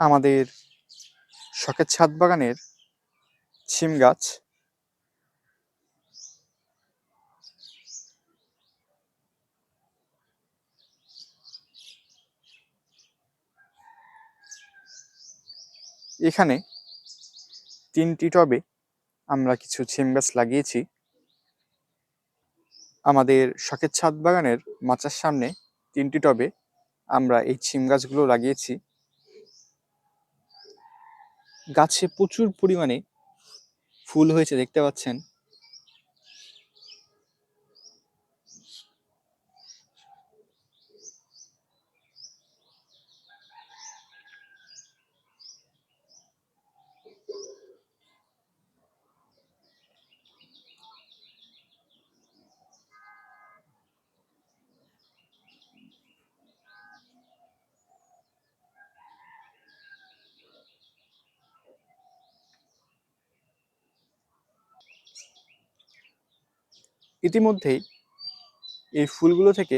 আমাদের শখের ছাদ বাগানের শিম গাছ। এখানে 3টি টবে আমরা কিছু শিম গাছ লাগিয়েছি। আমাদের শখের ছাদ বাগানের মাচার সামনে 3টি টবে আমরা এই শিম গাছগুলো লাগিয়েছি। গাছে প্রচুর পরিমাণে ফুল হয়েছে, দেখতে পাচ্ছেন। ইতিমধ্যেই এই ফুলগুলো থেকে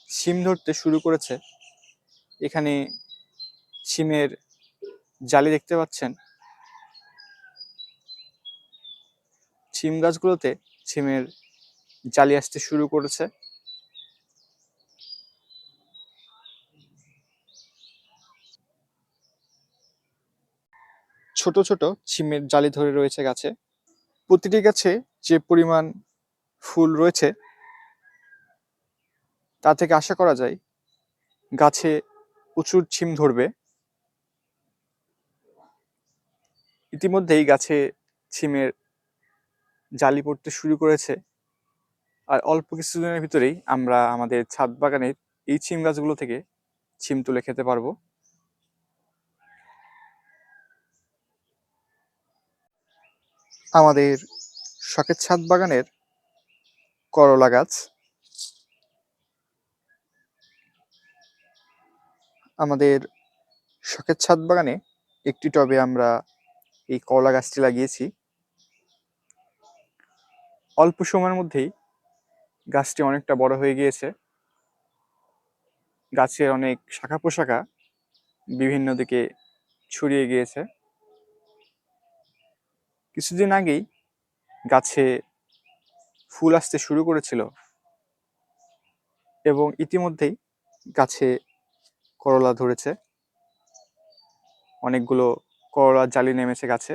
শিম ধরতে শুরু করেছে। এখানে শিমের জালি দেখতে পাচ্ছেন। শিম গাছগুলোতে শিমের জালি আসতে শুরু করেছে। ছোট ছোট শিমের জালি ধরে রয়েছে গাছে। প্রতিটি গাছে যে পরিমাণ ফুল রয়েছে তা থেকে আশা করা যায় গাছে প্রচুর শিম ধরবে। ইতিমধ্যেই গাছে শিমের জালি পড়তে শুরু করেছে। আর অল্প কিছুদিনের ভিতরেই আমরা আমাদের ছাদ বাগানের এই শিম গাছগুলো থেকে শিম তুলে খেতে পারবো। আমাদের শখের ছাদ বাগানের করলা গাছ। আমাদের শখের ছাদ বাগানে একটি টবে আমরা এই করলা গাছটি লাগিয়েছি। অল্প সময়ের মধ্যেই গাছটি অনেকটা বড় হয়ে গিয়েছে। গাছের অনেক শাখা প্রশাখা বিভিন্ন দিকে ছড়িয়ে গিয়েছে। কিছুদিন আগেই গাছে ফুল আসতে শুরু করেছিল এবং ইতিমধ্যেই গাছে করলা ধরেছে। অনেকগুলো করলার জালি নেমেছে গাছে।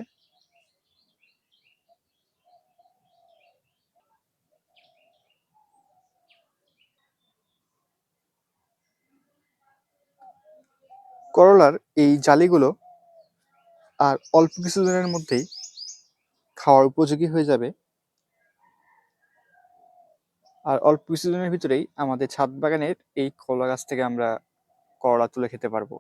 করলার এই জালিগুলো আর অল্প কিছুদিনের মধ্যেই খাওয়ার উপযোগী হয়ে যাবে। আর অল্প কিছুদিনের ভিতরেই আমাদের ছাদ বাগানের এই করলা গাছ থেকে আমরা করলা তুলে খেতে পারবো।